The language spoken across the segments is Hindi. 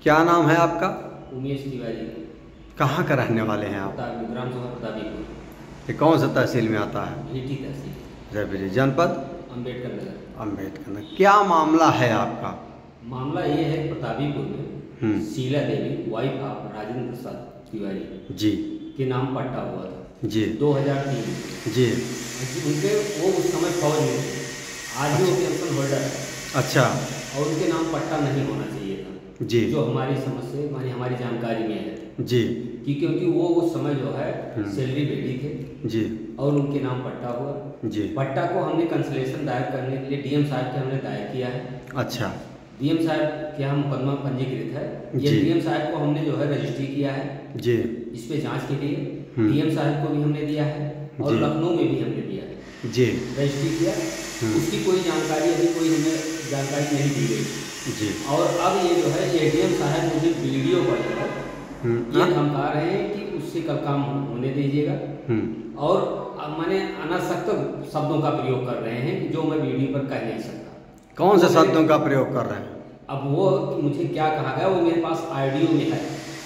क्या नाम है आपका? उमेश तिवारी। कहाँ का रहने वाले हैं आप? ग्राम सभा प्रतापीपुर। ये कौन सा तहसील में आता है? भीटी तहसील, जयपुर। जनपद? अम्बेडकर नगर। अम्बेडकर नगर। क्या मामला है आपका? मामला ये है, प्रतापीपुर में शीला देवी वाइफ ऑफ राजेंद्र प्रसाद तिवारी जी के नाम पट्टा हुआ था जी 2003 जी। उनके वो उस समय फौज में आज भी वो पेंशन होल्डर है। अच्छा। और उनके नाम पट्टा नहीं होना चाहिए था जी। जो हमारी समझ से हमारी जानकारी में है जी क्योंकि वो उस समय जो है सैलरी बेटी थे जी और उनके नाम पट्टा हुआ जी। पट्टा को हमने कंसलेशन दायर करने के लिए डीएम साहब के हमने दायर किया है। अच्छा। डीएम साहब के यहाँ मुकदमा पंजीकृत है। ये जी। डीएम साहब को हमने जो है रजिस्ट्री किया है जी। इस पे जांच के लिए डीएम साहब को भी हमने दिया है और जी। लखनऊ में भी हमने दिया है जी। रजिस्ट्री किया। उसकी कोई जानकारी अभी कोई हमें जानकारी नहीं दी गई जी। और अब ये जो है एडीएम साहब मुझे वीडियो पर जो है ये धमका रहे हैं कि उससे का काम होने दीजिएगा और मैंने अनासक्त शब्दों का प्रयोग कर रहे हैं जो मैं वीडियो पर कह नहीं सकता। कौन से शब्दों का प्रयोग कर रहे हैं? अब वो मुझे क्या कहा गया वो मेरे पास ऑडियो में है।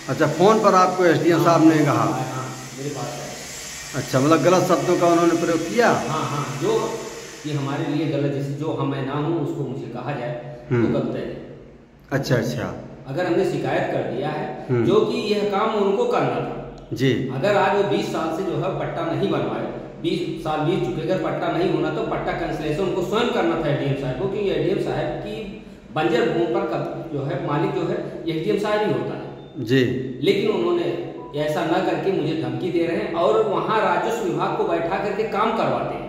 अच्छा, फोन पर आपको एसडीएम साहब ने कहा? हाँ मेरे पास है। अच्छा, मतलब गलत शब्दों का उन्होंने प्रयोग किया? हाँ जो ये हमारे लिए गलत, जैसे जो हम मैं ना हूँ उसको मुझे कहा जाए तो गलत है। अच्छा अच्छा। अगर हमने शिकायत कर दिया है जो कि यह काम उनको करना था जी। अगर आज वो 20 साल से जो है पट्टा नहीं बनवाए, 20 साल बीत चुके, अगर पट्टा नहीं होना तो पट्टा कैंसिलेशन उनको स्वयं करना था एडीएम साहब को, क्योंकि एडीएम साहब की बंजर भूमि पर जो है मालिक जो है एडीएम साहब ही होता है जी। लेकिन उन्होंने ऐसा न करके मुझे धमकी दे रहे हैं और वहाँ राजस्व विभाग को बैठा करके काम करवाते हैं।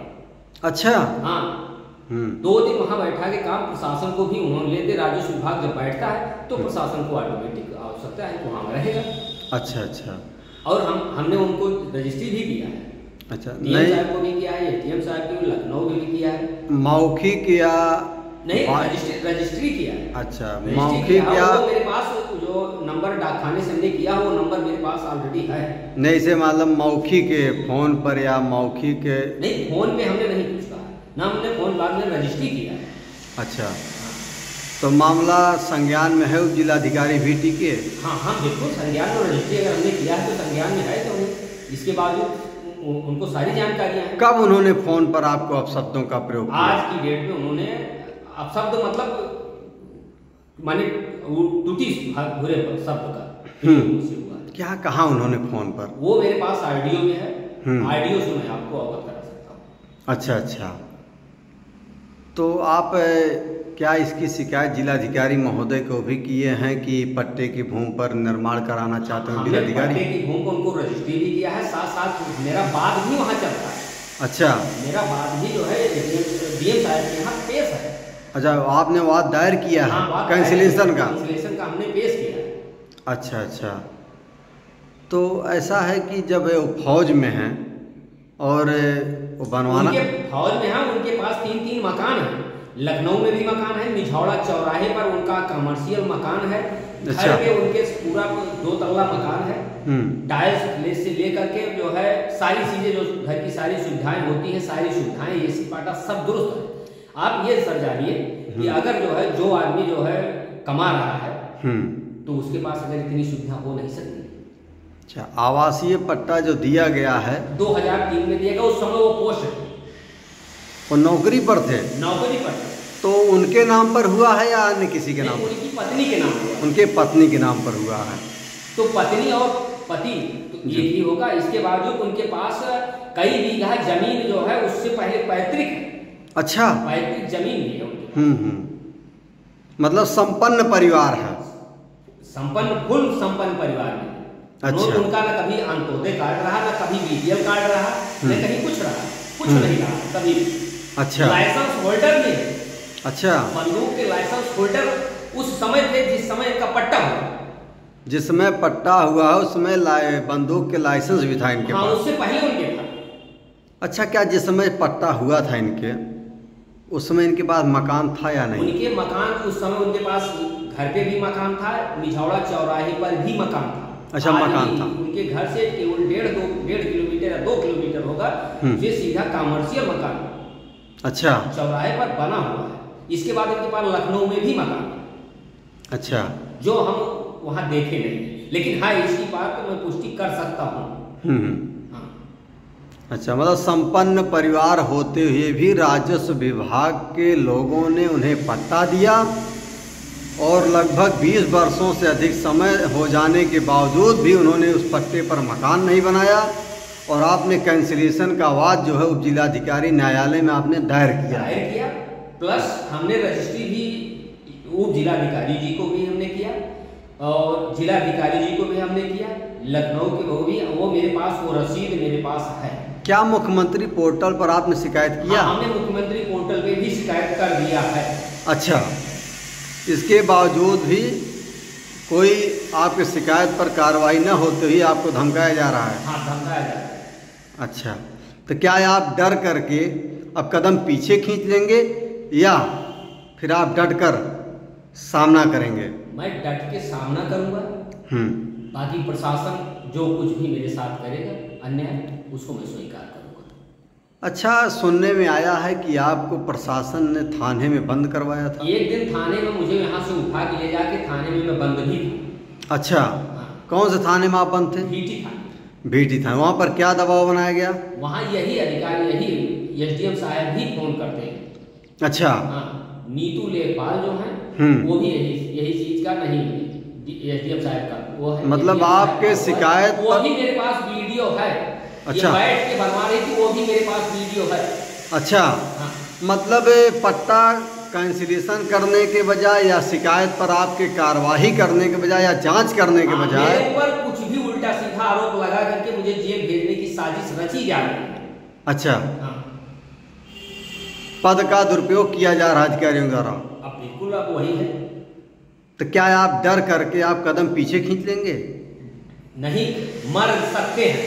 अच्छा। हाँ 2 दिन वहाँ बैठा के काम प्रशासन को भी उन्होंने लेते। राजस्व विभाग जब बैठता है तो प्रशासन को ऑटोमेटिक आवश्यकता है वहाँ रहेगा। अच्छा अच्छा। और हमने उनको रजिस्ट्री भी किया है। अच्छा। डीएम साहब को भी किया है, एडीएम साहब को भी लखनऊ में भी किया है। मौखिक या नहीं रजिस्ट्री किया है। अच्छा, मौखिक या मेरे पास जो नंबर डाकखाने से हमने किया वो नंबर मेरे पास ऑलरेडी है। नहीं से मतलब मौखिक फोन पर या मौखिक नहीं, फोन पे हमने नहीं पूछा ना, हमने फोन बाद में रजिस्ट्री किया है। अच्छा। तो मामला संज्ञान में है जिलाधिकारी भीटी के? हाँ बिल्कुल संज्ञान में रजिस्ट्री अगर हमने किया है तो संज्ञान में है। तो इसके बावजूद उनको सारी जानकारियाँ हैं। कब उन्होंने फोन पर आपको अपशब्दों का प्रयोग किया? आज की डेट में उन्होंने अपशब्द मतलब माने टूटी भूरे शब्द का हुआ। क्या कहा उन्होंने फोन पर? वो मेरे पास ऑडियो में है, ऑडियो से मैं आपको अवगत करा सकता हूँ। अच्छा अच्छा। तो आप क्या इसकी शिकायत जिलाधिकारी महोदय को भी किए हैं कि पट्टे की भूमि पर निर्माण कराना चाहते हैं जिलाधिकारी? पट्टे की भूमि को उनको रजिस्ट्री भी किया है, साथ साथ मेरा वाद भी वहाँ चल रहा है। अच्छा। मेरा वाद भी जो है डीएम साहब के यहाँ पेश है। अच्छा, आपने वाद दायर किया है? हाँ, कैंसिलेशन का? कैंसिलेशन का हमने पेश किया है। अच्छा अच्छा। तो ऐसा है कि जब वो फौज में हैं और वो बनवाना उनके फौज में है, उनके पास 3 मकान है। लखनऊ में भी मकान है, मिझौड़ा चौराहे पर उनका कमर्शियल मकान है। अच्छा। घर पे उनके पूरा 2 तल्ला मकान है। टाइल्स से लेकर के जो है सारी चीजें जो घर की सारी सुविधाएं होती हैं, सारी सुविधाएं एसी पाटा सब दुरुस्त है। आप ये सर जानिए कि अगर जो है जो आदमी जो है कमा रहा है तो उसके पास अगर इतनी सुविधा हो नहीं सकती। अच्छा, आवासीय पट्टा जो दिया गया है 2003 में दिया गया, उस समय वो पोस्ट है, वो नौकरी पर थे? नौकरी पर। तो उनके नाम पर हुआ है या अन्य किसी के नाम पर? उनकी पत्नी के नाम हुआ। उनके पत्नी के नाम पर हुआ है। तो पत्नी और पति ये ही होगा। इसके बावजूद उनके पास कई बीघा जमीन जो है उससे पहले पैतृक है। अच्छा। पैतृक जमीन भी है उनके। मतलब संपन्न परिवार है? संपन्न, फुल संपन्न परिवार में। अच्छा। उनका न कभी अंत्योदय कार्ड रहा, न कभी बीपीएल कार्ड रहा, न कहीं कुछ रहा, कुछ नहीं रहा कभी। अच्छा। लाइसेंस होल्डर भी है। अच्छा। बंदूक के लाइसेंस होल्डर उस समय थे जिस समय इनका पट्टा हुआ। जिस समय पट्टा हुआ है उस समय बंदूक के लाइसेंस भी था इनके पास? उससे पहले उनके था। अच्छा, क्या जिस समय पट्टा हुआ था इनके उस समय इनके पास मकान था या नहीं? उनके मकान उस समय उनके पास घर पे भी मकान था, मिझौड़ा चौराहे पर भी मकान था। अच्छा, मकान था। उनके घर से केवल 1.5 किलोमीटर या 2 किलोमीटर होगा ये सीधा कमर्शियल मकान। अच्छा। चौराहे पर बना हुआ है। इसके बाद इनके पास लखनऊ में भी मकान है। अच्छा। जो हम वहाँ देखे नहीं, लेकिन हाँ इसकी बात तो मैं पुष्टि कर सकता हूँ। अच्छा, मतलब संपन्न परिवार होते हुए भी राजस्व विभाग के लोगों ने उन्हें पट्टा दिया और लगभग 20 वर्षों से अधिक समय हो जाने के बावजूद भी उन्होंने उस पट्टे पर मकान नहीं बनाया और आपने कैंसिलेशन का आवाज़ जो है उप जिलाधिकारी न्यायालय में आपने दायर किया। प्लस हमने रजिस्ट्री भी उप जिलाधिकारी जी को भी हमने किया और जिलाधिकारी जी को भी हमने किया, लखनऊ के वो मेरे पास वो रसीद मेरे पास है। क्या मुख्यमंत्री पोर्टल पर आपने शिकायत किया? हाँ, हमने मुख्यमंत्री पोर्टल पे भी शिकायत कर दिया है। अच्छा, इसके बावजूद भी कोई आपके शिकायत पर कार्रवाई न होते ही आपको धमकाया जा रहा है? हाँ, धमकाया जा रहा है। अच्छा, तो क्या आप डर करके अब कदम पीछे खींच लेंगे या फिर आप डट कर सामना करेंगे? मैं डट के सामना करूंगा। बाकी प्रशासन जो कुछ भी मेरे साथ करेगा अन्याय उसको मैं स्वीकार करूंगा। अच्छा, सुनने में आया है कि आपको प्रशासन ने थाने में बंद करवाया था। एक दिन थाने में मुझे यहाँ से उठा के ले जाके थाने में मैं बंद भी था। अच्छा, हाँ। कौन से थाने में आप बंद थे? भीटी थाने। भीटी थाने। वहाँ पर क्या दबाव बनाया गया? वहाँ यही अधिकारी यही एसडीएम साहब भी फोन करते हैं। अच्छा। हाँ, नीतू लेखपाल जो है वो भी यही चीज का नहीं एसडीएम साहब का वो है। मतलब आपके शिकायत वो भी मेरे पास वीडियो है। अच्छा, ये बैठ के बनवा रही थी, वो भी मेरे पास वीडियो है। अच्छा। हाँ। मतलब पट्टा कैंसिलेशन करने के बजाय या शिकायत पर आपके कार्यवाही करने के बजाय या जांच करने के बजाय मेरे ऊपर कुछ भी उल्टा सीधा आरोप लगा करके मुझे जेल भेजने की साजिश रची जा रही है। अच्छा। हाँ। पद का दुरुपयोग किया जा रहा है अधिकारियों द्वारा। अब बिल्कुल अब वही है। तो क्या आप डर करके आप कदम पीछे खींच लेंगे? नहीं, मर सकते हैं।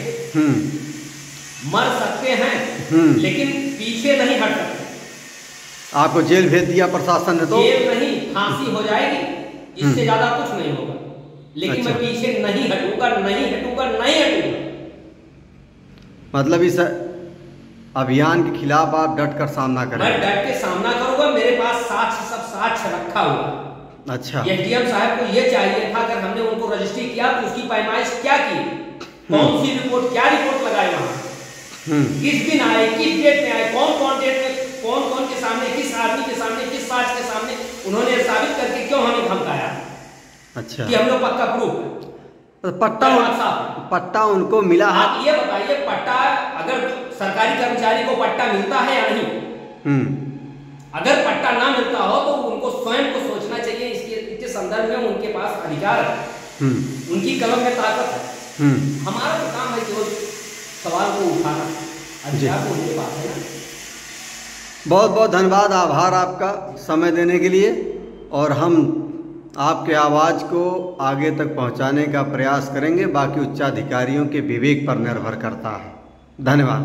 मर सकते हैं, लेकिन पीछे नहीं हट सकते। आपको जेल भेज दिया प्रशासन ने तो? जेल नहीं, फांसी हो जाएगी, इससे ज्यादा कुछ नहीं होगा। लेकिन अच्छा, मैं पीछे नहीं हटूंगा, नहीं हटूंगा, नहीं हटूंगा। मतलब इस अभियान के खिलाफ आप डट कर सामना करेंगे? मैं डट के सामना करूंगा। मेरे पास सब साक्ष्य रखा हुआ। अच्छा। एसडीएम साहब को ये चाहिए था, अगर हमने उनको रजिस्ट्री किया तो उसकी पैमाइश क्या की, कौन सी रिपोर्ट, क्या रिपोर्ट लगाए वहां, किस दिन आए, किस डेट में आए, कौन डेट में कौन के सामने, किस आदमी के सामने, किस साक्ष्य के सामने उन्होंने साबित करके क्यों हमें धमकाया। अच्छा, कि हम लोग पक्का प्रूफ तो पट्टा उनको मिला है। आप ये बताइए, पट्टा अगर सरकारी कर्मचारी को पट्टा मिलता है या नहीं? अगर पट्टा ना मिलता हो तो उनको स्वयं को सोचना चाहिए। इसके संदर्भ में उनके पास अधिकार है, उनकी कलम में ताकत है। हमारा तो काम है केवल सवाल को उठाना, अधिकार तो उनके पास है ना। बहुत बहुत धन्यवाद, आभार आपका समय देने के लिए, और हम आपके आवाज़ को आगे तक पहुंचाने का प्रयास करेंगे। बाकी उच्चाधिकारियों के विवेक पर निर्भर करता है। धन्यवाद।